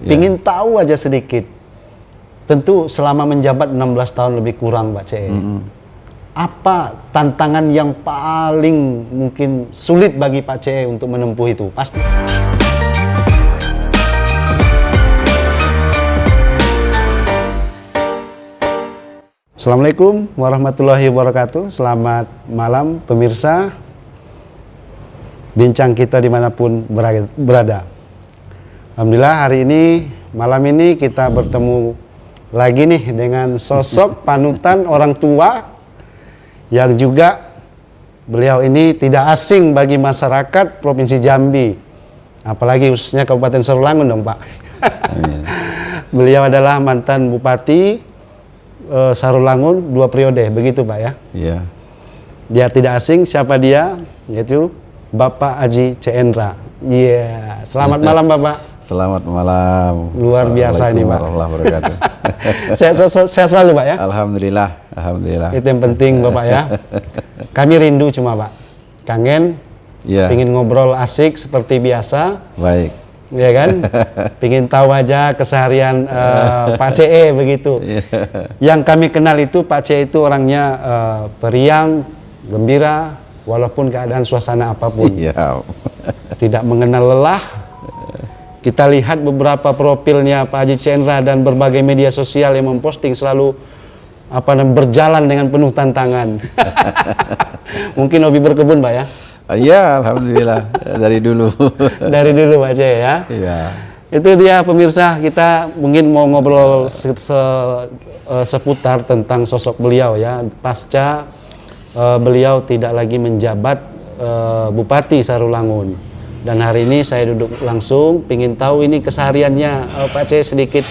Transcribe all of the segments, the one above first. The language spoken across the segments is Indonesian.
Pingin tahu aja sedikit. Tentu selama menjabat 16 tahun lebih kurang Pak CE. Apa tantangan yang paling mungkin sulit bagi Pak CE untuk menempuh itu? Pasti. Assalamualaikum warahmatullahi wabarakatuh. Selamat malam pemirsa. Bincang kita dimanapun berada. Alhamdulillah hari ini, malam ini kita bertemu lagi nih dengan sosok panutan orang tua yang juga beliau ini tidak asing bagi masyarakat Provinsi Jambi. Apalagi khususnya Kabupaten Sarolangun dong Pak. Beliau adalah mantan Bupati Sarolangun 2 periode, begitu Pak ya? Iya. Dia tidak asing, siapa dia? Yaitu Bapak Haji C. Endra. Iya, selamat malam Bapak. Selamat malam. Luar biasa ini Pak. Warahmatullahi wabarakatuh. Saya selalu Pak ya? Alhamdulillah, alhamdulillah. Itu yang penting Bapak ya. Kami rindu cuma Pak, kangen, pingin ngobrol asik seperti biasa. Baik. Ya kan? Pingin tahu aja keseharian Pak CE begitu. Yang kami kenal itu Pak CE itu orangnya periang, gembira, walaupun keadaan suasana apapun. Tidak mengenal lelah. Kita lihat beberapa profilnya Pak Haji C. Endra dan berbagai media sosial yang memposting selalu berjalan dengan penuh tantangan. Mungkin hobi berkebun Pak ya? Iya, alhamdulillah dari dulu. Dari dulu Pak CE ya? Iya. Itu dia pemirsa, kita mungkin mau ngobrol seputar tentang sosok beliau ya. Pasca beliau tidak lagi menjabat Bupati Sarolangun. Dan hari ini saya duduk langsung, pingin tahu ini kesehariannya Pak CE sedikit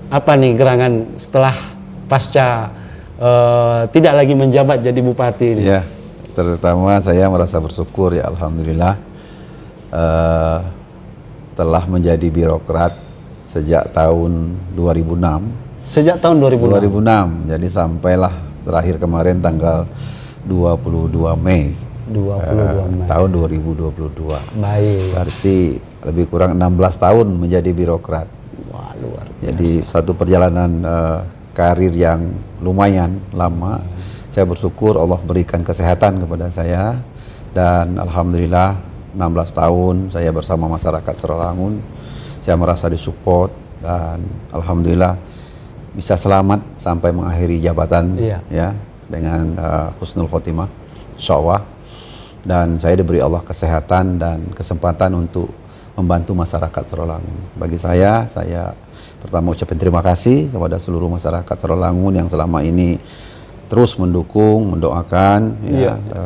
apa nih gerangan setelah pasca tidak lagi menjabat jadi Bupati ini. Iya, terutama saya merasa bersyukur ya alhamdulillah telah menjadi birokrat sejak tahun 2006. Sejak tahun 2006? 2006, jadi sampailah terakhir kemarin tanggal 22 Mei. 22 Mei. Tahun 2022. Baik. Berarti lebih kurang 16 tahun menjadi birokrat. Wah, luar biasa. Jadi satu perjalanan karir yang lumayan lama. Saya bersyukur Allah berikan kesehatan kepada saya dan alhamdulillah 16 tahun saya bersama masyarakat Sarolangun. Saya merasa disupport dan alhamdulillah bisa selamat sampai mengakhiri jabatan ya dengan husnul khotimah insyaallah. Dan saya diberi Allah kesehatan dan kesempatan untuk membantu masyarakat Sarolangun. Bagi saya pertama ucapkan terima kasih kepada seluruh masyarakat Sarolangun yang selama ini terus mendukung, mendoakan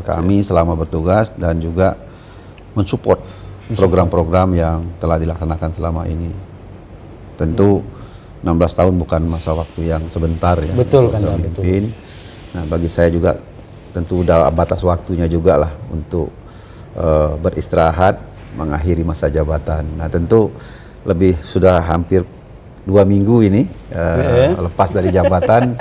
kami selama bertugas dan juga mensupport program-program yang telah dilaksanakan selama ini. Tentu 16 tahun bukan masa waktu yang sebentar ya. Betul kan Pak, betul. Nah, bagi saya juga tentu udah batas waktunya juga lah untuk beristirahat, mengakhiri masa jabatan. Nah tentu sudah hampir 2 minggu ini lepas dari jabatan.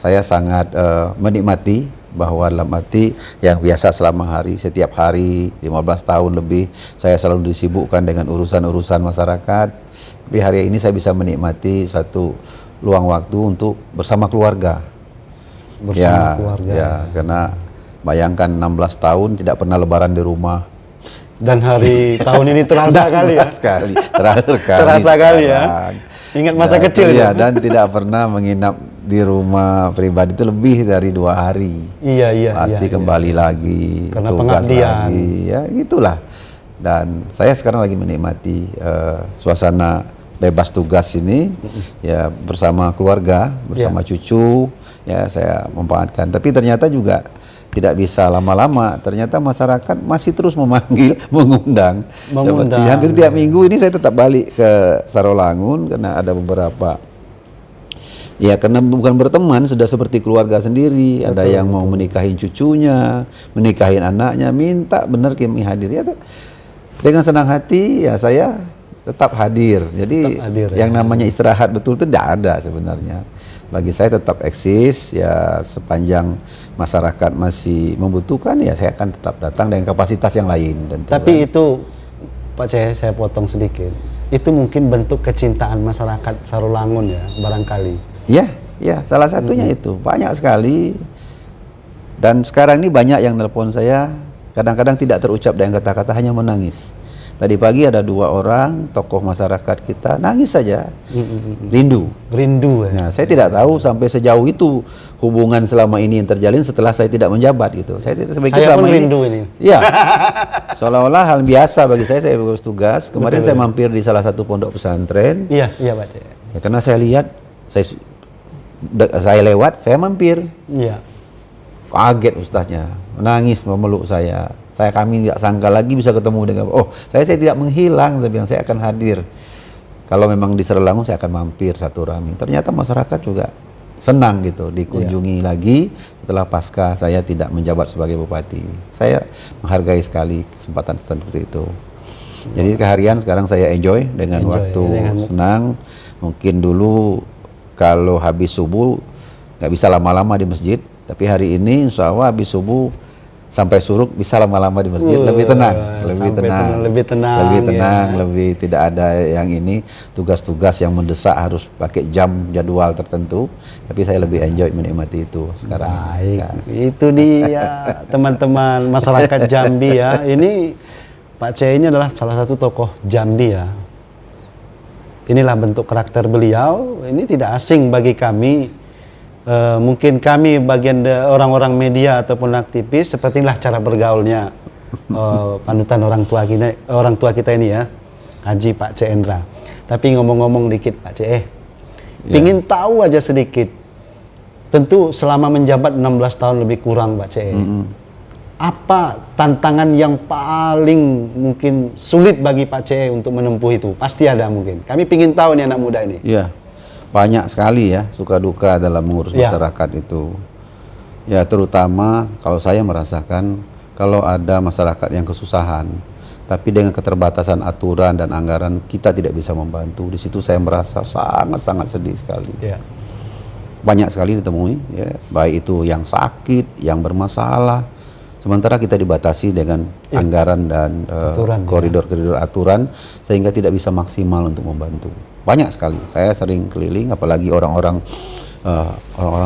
Saya sangat menikmati bahwa dalam arti yang biasa selama setiap hari 15 tahun lebih saya selalu disibukkan dengan urusan-urusan masyarakat. Tapi hari ini saya bisa menikmati satu luang waktu untuk bersama keluarga. Keluarga. Ya, karena bayangkan 16 tahun tidak pernah lebaran di rumah. Dan hari tahun ini terasa kali ya. Terakhir kali. Terasa kali ya. Ingat masa kecil ya. Dan tidak pernah menginap di rumah pribadi itu lebih dari 2 hari. Iya. Pasti kembali lagi. Karena pengabdian. Ya gitulah. Dan saya sekarang lagi menikmati suasana bebas tugas ini ya bersama keluarga, bersama cucu. Ya saya memanfaatkan, tapi ternyata juga tidak bisa lama-lama. Ternyata masyarakat masih terus memanggil, mengundang. Seperti hampir tiap minggu ini saya tetap balik ke Sarolangun karena ada beberapa. Ya karena bukan berteman, sudah seperti keluarga sendiri. Ada yang mau menikahin cucunya, menikahin anaknya, minta benar kami hadir. Ya dengan senang hati ya saya tetap hadir. Jadi yang namanya istirahat betul itu tidak ada sebenarnya. Bagi saya tetap eksis ya sepanjang masyarakat masih membutuhkan ya saya akan tetap datang dengan kapasitas yang lain. Tapi itu Pak CE, saya potong sedikit. Itu mungkin bentuk kecintaan masyarakat Sarolangun ya, barangkali. Ya, salah satunya itu. Banyak sekali. Dan sekarang ini banyak yang nelpon saya, kadang-kadang tidak terucap dengan kata-kata, hanya menangis. Tadi pagi ada 2 orang tokoh masyarakat kita nangis saja, rindu ya. Nah, saya tidak tahu sampai sejauh itu hubungan selama ini yang terjalin setelah saya tidak menjabat gitu. Saya pun rindu ini. Ya, seolah-olah hal biasa bagi saya berusaha tugas. Kemarin saya mampir di salah satu pondok pesantren. Iya Pak C. Ya, karena saya lihat, saya lewat, saya mampir. Iya. Kaget ustaznya, menangis memeluk saya. Kami tidak sangka lagi bisa ketemu dengan, saya tidak menghilang, saya bilang saya akan hadir. Kalau memang di Sarolangun saya akan mampir satu rami. Ternyata masyarakat juga senang gitu dikunjungi lagi setelah pasca saya tidak menjabat sebagai bupati. Saya menghargai sekali kesempatan seperti itu. Jadi keharian sekarang saya enjoy dengan waktu senang. Mungkin dulu kalau habis subuh nggak bisa lama-lama di masjid, tapi hari ini insya Allah habis subuh sampai suruk bisa lama-lama di masjid, lebih tenang, lebih tidak ada yang ini tugas-tugas yang mendesak harus pakai jam jadwal tertentu, tapi saya lebih enjoy menikmati itu sekarang. Baik, itu dia teman-teman masyarakat Jambi ya. Ini Pak C ini adalah salah satu tokoh Jambi ya. Inilah bentuk karakter beliau. Ini tidak asing bagi kami. Mungkin kami bagian orang-orang media ataupun aktivis, sepertilah cara bergaulnya panutan orang tua kita ini ya, Haji Pak C. Endra. Tapi ngomong-ngomong dikit Pak C, pingin tahu aja sedikit. Tentu selama menjabat 16 tahun lebih kurang Pak C, apa tantangan yang paling mungkin sulit bagi Pak C untuk menempuh itu? Pasti ada mungkin. Kami pingin tahu nih anak muda ini. Iya. Banyak sekali ya suka duka dalam mengurus masyarakat itu. Ya terutama kalau saya merasakan kalau ada masyarakat yang kesusahan, tapi dengan keterbatasan aturan dan anggaran kita tidak bisa membantu. Di situ saya merasa sangat-sangat sedih sekali. Banyak sekali ditemui, ya, baik itu yang sakit, yang bermasalah. Sementara kita dibatasi dengan anggaran dan koridor-koridor aturan sehingga tidak bisa maksimal untuk membantu. Banyak sekali. Saya sering keliling, apalagi orang-orang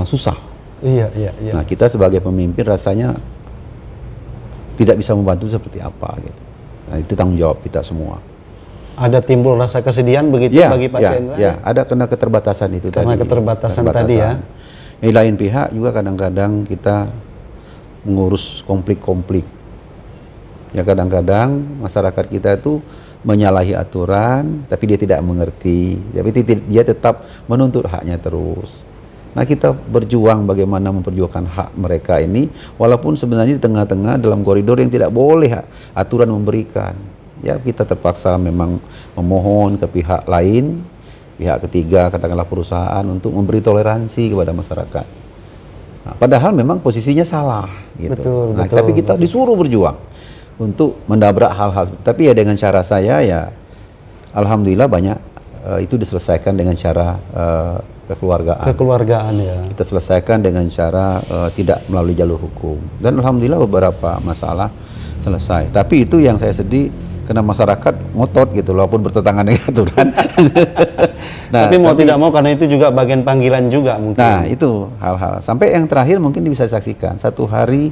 susah. Iya. Nah, kita sebagai pemimpin rasanya tidak bisa membantu seperti apa gitu. Nah, itu tanggung jawab kita semua. Ada timbul rasa kesedihan begitu bagi Pak Cendra? Ya, ada kena keterbatasan itu karena tadi. Keterbatasan tadi ya. Di lain pihak juga kadang-kadang kita mengurus konflik-konflik. Ya kadang-kadang masyarakat kita itu menyalahi aturan, tapi dia tidak mengerti, tapi dia tetap menuntut haknya terus. Nah kita berjuang bagaimana memperjuangkan hak mereka ini, walaupun sebenarnya di tengah-tengah dalam koridor yang tidak boleh aturan memberikan. Ya kita terpaksa memang memohon ke pihak lain, pihak ketiga katakanlah perusahaan untuk memberi toleransi kepada masyarakat. Nah, padahal memang posisinya salah gitu. Betul, tapi kita disuruh berjuang untuk mendabrak hal-hal, tapi ya dengan cara saya ya alhamdulillah banyak itu diselesaikan dengan cara kekeluargaan ya. Kita selesaikan dengan cara tidak melalui jalur hukum, dan alhamdulillah beberapa masalah selesai. Tapi itu yang saya sedih karena masyarakat ngotot gitu walaupun bertentangan dengan aturan. Nah, tapi mau tidak mau karena itu juga bagian panggilan juga mungkin. Nah itu hal-hal sampai yang terakhir mungkin bisa saksikan satu hari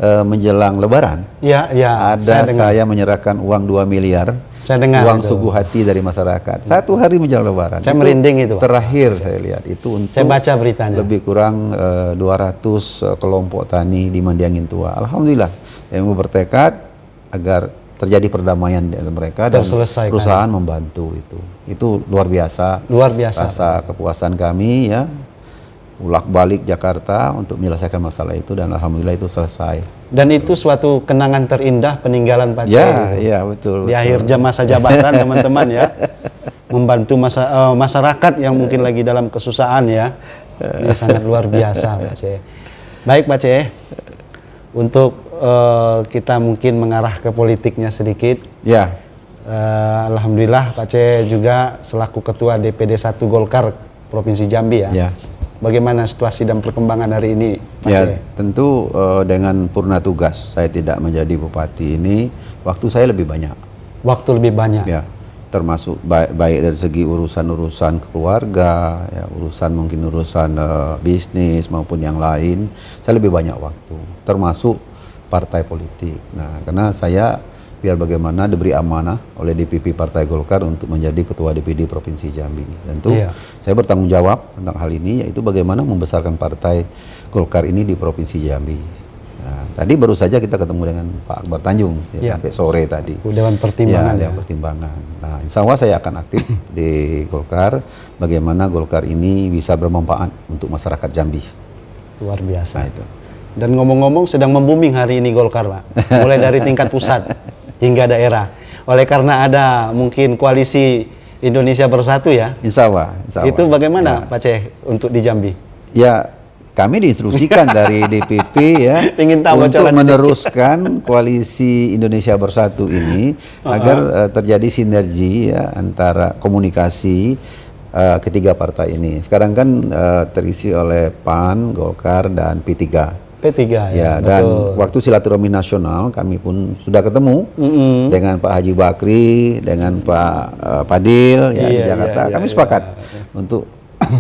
menjelang Lebaran, ada saya menyerahkan uang 2 miliar, uang suku hati dari masyarakat. Satu hari menjelang Lebaran. Saya merinding itu. Terakhir saya lihat itu untuk saya baca beritanya. Lebih kurang 200 kelompok tani di Mandiangin Tua. Alhamdulillah, yang bertekad agar terjadi perdamaian di mereka dan perusahaan membantu itu. Itu luar biasa. Luar biasa. Rasa kepuasan kami ya. Ulak-balik Jakarta untuk menyelesaikan masalah itu dan alhamdulillah itu selesai. Dan itu suatu kenangan terindah peninggalan Pak Cendra. Iya, betul. Di akhir masa jabatan teman-teman ya. Membantu masyarakat yang mungkin lagi dalam kesusahan ya. Ini sangat luar biasa Pak C. Baik Pak C. Untuk kita mungkin mengarah ke politiknya sedikit. Ya. Alhamdulillah Pak C juga selaku Ketua DPD 1 Golkar Provinsi Jambi ya. Ya. Bagaimana situasi dan perkembangan hari ini, Pak C? Ya, tentu dengan purna tugas saya tidak menjadi bupati ini, waktu saya lebih banyak. Waktu lebih banyak? Ya. termasuk baik dari segi urusan-urusan keluarga, ya, mungkin urusan bisnis maupun yang lain, saya lebih banyak waktu, termasuk partai politik. Nah, karena saya biar bagaimana diberi amanah oleh DPP Partai Golkar untuk menjadi Ketua DPD Provinsi Jambi. Tentu saya bertanggung jawab tentang hal ini, yaitu bagaimana membesarkan Partai Golkar ini di Provinsi Jambi. Nah, tadi baru saja kita ketemu dengan Pak Akbar Tanjung sampai sore tadi. Dewan Pertimbangan. Dewan Pertimbangan. Nah, insya Allah saya akan aktif di Golkar. Bagaimana Golkar ini bisa bermanfaat untuk masyarakat Jambi. Luar biasa. Nah, itu. Dan ngomong-ngomong sedang membooming hari ini Golkar, Pak. Mulai dari tingkat pusat hingga daerah. Oleh karena ada mungkin koalisi Indonesia Bersatu ya. Insya Allah. Itu bagaimana Pak Ceh untuk di Jambi? Ya, kami diinstruksikan dari DPP ya untuk meneruskan koalisi Indonesia Bersatu ini agar terjadi sinergi ya antara komunikasi ketiga partai ini. Sekarang kan terisi oleh PAN, Golkar dan P3. Ya, dan waktu silaturahmi nasional kami pun sudah ketemu dengan Pak Haji Bakri, dengan Pak Padil ya di Jakarta. Kami sepakat untuk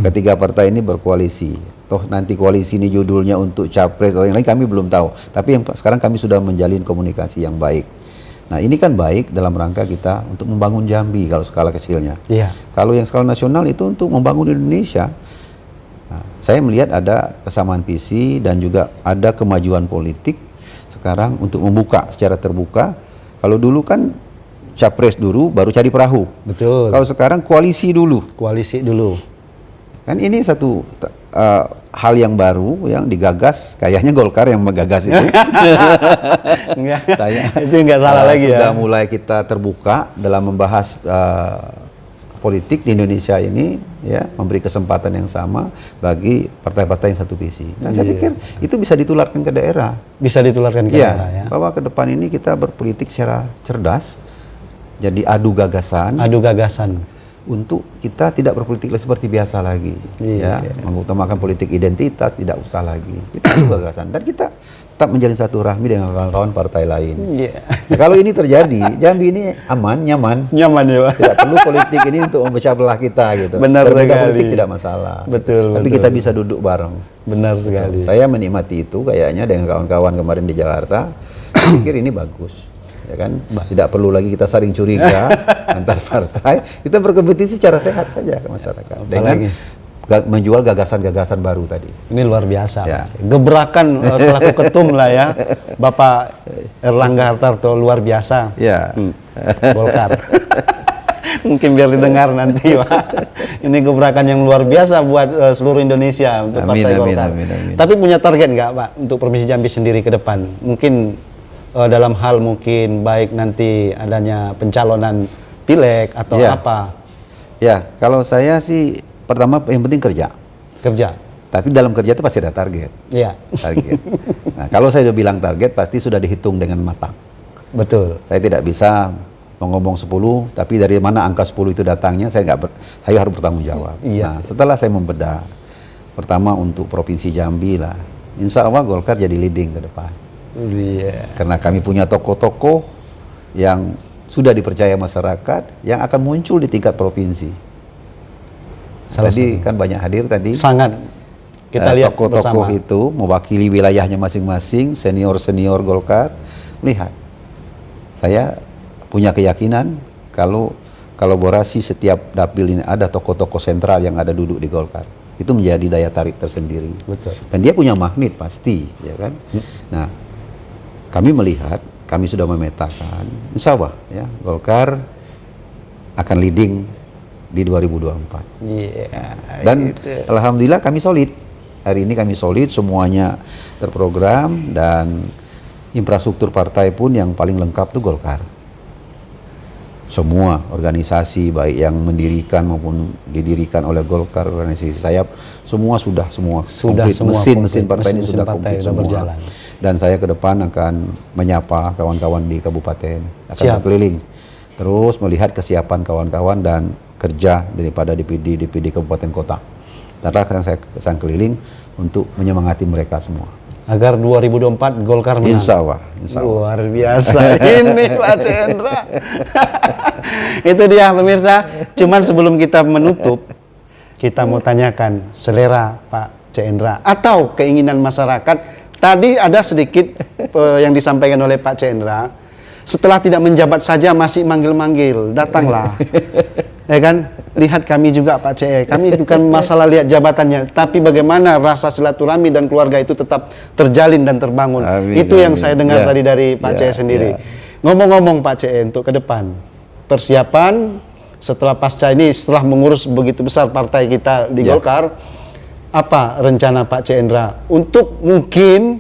ketiga partai ini berkoalisi. Toh nanti koalisi ini judulnya untuk capres atau yang lain kami belum tahu. Tapi yang sekarang kami sudah menjalin komunikasi yang baik. Nah, ini kan baik dalam rangka kita untuk membangun Jambi kalau skala kecilnya. Kalau yang skala nasional itu untuk membangun Indonesia. Nah, saya melihat ada kesamaan visi dan juga ada kemajuan politik sekarang untuk membuka secara terbuka. Kalau dulu kan capres dulu baru cari perahu. Betul. Kalau sekarang koalisi dulu. Koalisi dulu. Kan ini satu hal yang baru yang digagas, kayaknya Golkar yang menggagas itu. Itu nggak salah lagi ya. Sudah mulai kita terbuka dalam membahas politik di Indonesia ini, ya, memberi kesempatan yang sama bagi partai-partai yang satu visi. Nah, saya pikir itu bisa ditularkan ke daerah. Bisa ditularkan ke daerah ya. Bahwa ke depan ini kita berpolitik secara cerdas, jadi adu gagasan. Adu gagasan. Untuk kita tidak berpolitik seperti biasa lagi, mengutamakan politik identitas, tidak usah lagi. Kita adu gagasan dan kita tetap menjalin satu rahmi dengan kawan-kawan partai lain. Nah, kalau ini terjadi, Jambi ini aman, nyaman ya Pak. Tidak perlu politik ini untuk memecah belah kita gitu. Benar sekali. Politik tidak masalah. Betul. Tapi kita bisa duduk bareng. Benar sekali. Saya menikmati itu kayaknya dengan kawan-kawan kemarin di Jakarta. Saya pikir ini bagus. Ya kan, tidak perlu lagi kita saling curiga antar partai. Kita berkompetisi secara sehat saja ke masyarakat dengan menjual gagasan-gagasan baru tadi. Ini luar biasa. Gebrakan selaku ketum lah ya, Bapak Erlangga Hartarto, luar biasa. Golkar. Mungkin biar didengar nanti Pak. Ini gebrakan yang luar biasa buat seluruh Indonesia untuk Partai Golkar. Tapi punya target nggak Pak untuk Provinsi Jambi sendiri ke depan? Mungkin dalam hal mungkin baik nanti adanya pencalonan pileg atau apa? Ya, kalau saya sih pertama yang penting kerja. Tapi dalam kerja itu pasti ada target. Target. Nah, kalau saya udah bilang target pasti sudah dihitung dengan matang. Betul. Saya tidak bisa ngomong 10, tapi dari mana angka 10 itu datangnya saya harus bertanggung jawab. Nah, setelah saya membedah, pertama untuk Provinsi Jambi lah, insya Allah Golkar jadi leading ke depan. Karena kami punya tokoh-tokoh yang sudah dipercaya masyarakat yang akan muncul di tingkat provinsi. Tadi kan banyak hadir tadi. Sangat. Kita lihat tokoh-tokoh itu mewakili wilayahnya masing-masing, senior-senior Golkar. Lihat, saya punya keyakinan kalau kolaborasi setiap dapil ini ada tokoh-tokoh sentral yang ada duduk di Golkar. Itu menjadi daya tarik tersendiri. Betul. Dan dia punya magnet pasti, ya kan? Nah, kami melihat, kami sudah memetakan, insya Allah ya, Golkar akan leading di 2024. Dan alhamdulillah kami solid. Hari ini kami solid, semuanya terprogram dan infrastruktur partai pun yang paling lengkap itu Golkar. Semua organisasi baik yang mendirikan maupun didirikan oleh Golkar, organisasi sayap, semua sudah mesin partai ini sudah komplit berjalan. Dan saya ke depan akan menyapa kawan-kawan di kabupaten, akan berkeliling, terus melihat kesiapan kawan-kawan dan kerja daripada DPD kabupaten kota. Karena saya kesan keliling untuk menyemangati mereka semua. Agar 2024 Golkar menang. Insya Allah. Luar biasa ini Pak Cendra. Itu dia pemirsa. Cuman sebelum kita menutup, kita mau tanyakan selera Pak C. Endra atau keinginan masyarakat. Tadi ada sedikit yang disampaikan oleh Pak C. Endra. Setelah tidak menjabat saja masih manggil-manggil, datanglah. Ya kan? Lihat kami juga Pak C. Kami itu kan masalah lihat jabatannya, tapi bagaimana rasa silaturahmi dan keluarga itu tetap terjalin dan terbangun. Amin, itu yang amin. saya dengar Ya. tadi dari Pak C. sendiri. Ngomong-ngomong Pak C. untuk ke depan, persiapan setelah pasca ini, setelah mengurus begitu besar partai kita di Golkar, apa rencana Pak C. Endra untuk mungkin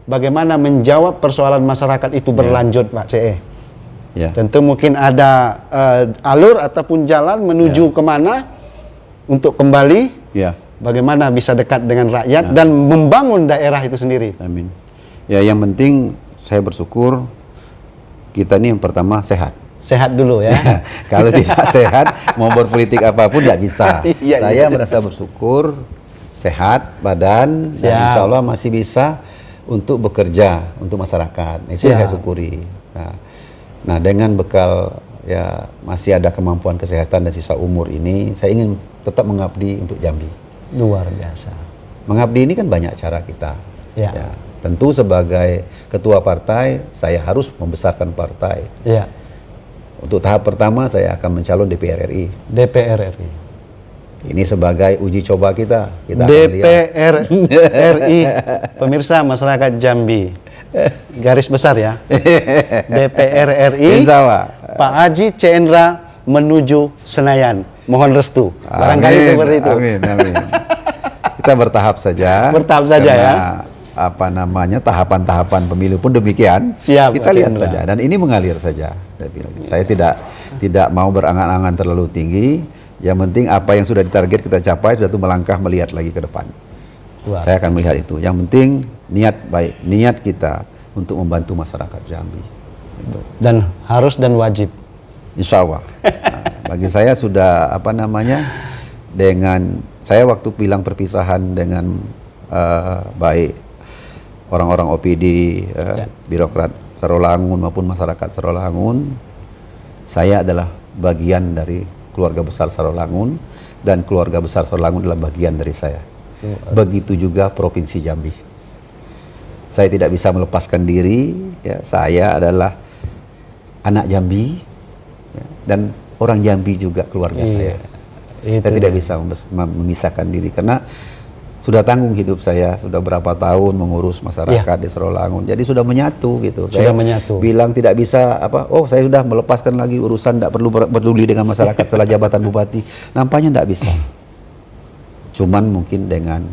bagaimana menjawab persoalan masyarakat itu berlanjut Pak C. Tentu mungkin ada alur ataupun jalan menuju kemana untuk kembali bagaimana bisa dekat dengan rakyat dan membangun daerah itu sendiri. Amin. Ya, yang penting saya bersyukur kita ini yang pertama sehat. Sehat dulu ya. Kalau tidak sehat mau berpolitik apapun tidak bisa. Saya merasa bersyukur sehat badan dan insya Allah masih bisa untuk bekerja untuk masyarakat. Itu yang saya syukuri. Nah, dengan bekal ya masih ada kemampuan kesehatan dan sisa umur ini, saya ingin tetap mengabdi untuk Jambi. Luar biasa. Mengabdi ini kan banyak cara kita. Ya, tentu sebagai ketua partai saya harus membesarkan partai. Untuk tahap pertama saya akan mencalon DPR RI. DPR RI. Ini sebagai uji coba kita. DPR RI, pemirsa masyarakat Jambi, garis besar ya. DPR RI, Pak Haji C. Endra menuju Senayan. Mohon restu. Barangkali seperti itu. Amin, amin. Kita bertahap saja. Bertahap saja ya. Apa namanya tahapan-tahapan pemilu pun demikian. Siap, kita lihat saja. Dan ini mengalir saja. Saya tidak mau berangan-angan terlalu tinggi. Yang penting apa yang sudah ditarget kita capai, sudah itu melangkah melihat lagi ke depan. Saya akan melihat itu. Yang penting niat baik, niat kita untuk membantu masyarakat Jambi. Gitu. Dan harus dan wajib. Insya Allah. Bagi saya sudah apa namanya, dengan saya waktu bilang perpisahan dengan baik orang-orang OPD, birokrat Sarolangun maupun masyarakat Sarolangun, saya adalah bagian dari keluarga besar Sarolangun dan keluarga besar Sarolangun adalah bagian dari saya. Begitu juga Provinsi Jambi. Saya tidak bisa melepaskan diri, ya, saya adalah anak Jambi ya, dan orang Jambi juga keluarga saya. Saya tidak bisa memisahkan diri karena sudah tanggung hidup saya, sudah berapa tahun mengurus masyarakat di Sarolangun. Jadi sudah menyatu gitu. Sudah saya menyatu. Bilang tidak bisa saya sudah melepaskan lagi urusan, tidak perlu peduli dengan masyarakat setelah jabatan bupati. Nampaknya tidak bisa. Cuman mungkin dengan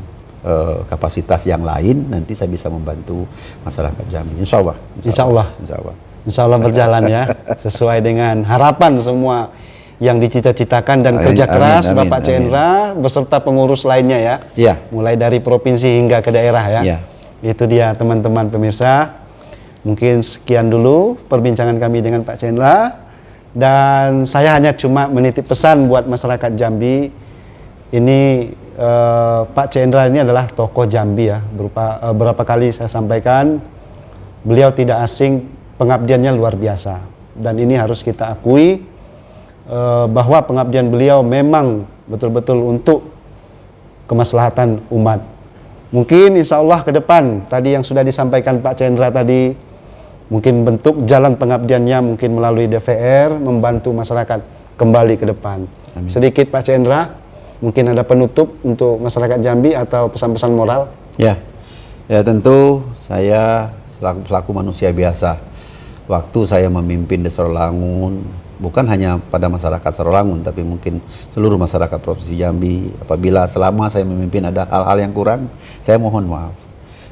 kapasitas yang lain nanti saya bisa membantu masyarakat Jambi. Insya Allah. Insya Allah. Insya Allah. Insya Allah berjalan ya, sesuai dengan harapan semua yang dicita-citakan dan kerja keras Bapak C. Endra beserta pengurus lainnya ya. Mulai dari provinsi hingga ke daerah ya. Itu dia teman-teman pemirsa. Mungkin sekian dulu perbincangan kami dengan Pak C. Endra. Dan saya hanya cuma menitip pesan buat masyarakat Jambi. Ini Pak C. Endra ini adalah tokoh Jambi ya. Berapa kali saya sampaikan, beliau tidak asing, pengabdiannya luar biasa. Dan ini harus kita akui, bahwa pengabdian beliau memang betul-betul untuk kemaslahatan umat. Mungkin insya Allah ke depan, tadi yang sudah disampaikan Pak C. Endra tadi, mungkin bentuk jalan pengabdiannya mungkin melalui DPR, membantu masyarakat kembali ke depan. Amin. Sedikit Pak C. Endra, mungkin ada penutup untuk masyarakat Jambi atau pesan-pesan moral? Ya tentu saya selaku manusia biasa, waktu saya memimpin di Sarolangun, bukan hanya pada masyarakat Sarolangun, tapi mungkin seluruh masyarakat Provinsi Jambi. Apabila selama saya memimpin ada hal-hal yang kurang, saya mohon maaf.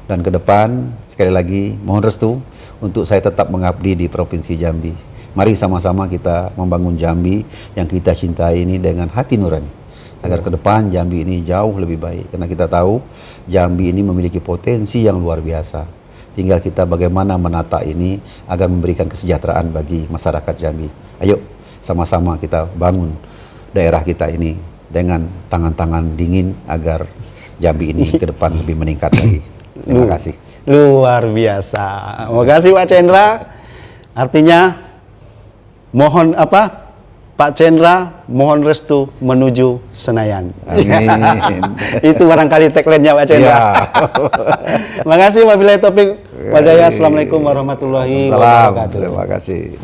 Dan ke depan, sekali lagi, mohon restu untuk saya tetap mengabdi di Provinsi Jambi. Mari sama-sama kita membangun Jambi yang kita cintai ini dengan hati nurani. Agar ke depan Jambi ini jauh lebih baik. Karena kita tahu Jambi ini memiliki potensi yang luar biasa. Tinggal kita bagaimana menata ini agar memberikan kesejahteraan bagi masyarakat Jambi. Ayo sama-sama kita bangun daerah kita ini dengan tangan-tangan dingin agar Jambi ini ke depan lebih meningkat lagi. Terima kasih. Luar biasa. Terima kasih Pak C. Endra. Artinya mohon apa? Pak Cendra mohon restu menuju Senayan. Amin. Itu barangkali tagline-nya Pak Cendra. Ya. Makasih wabillahi taufik. Wadaya. Assalamualaikum warahmatullahi Salam. wabarakatuh. Terima kasih.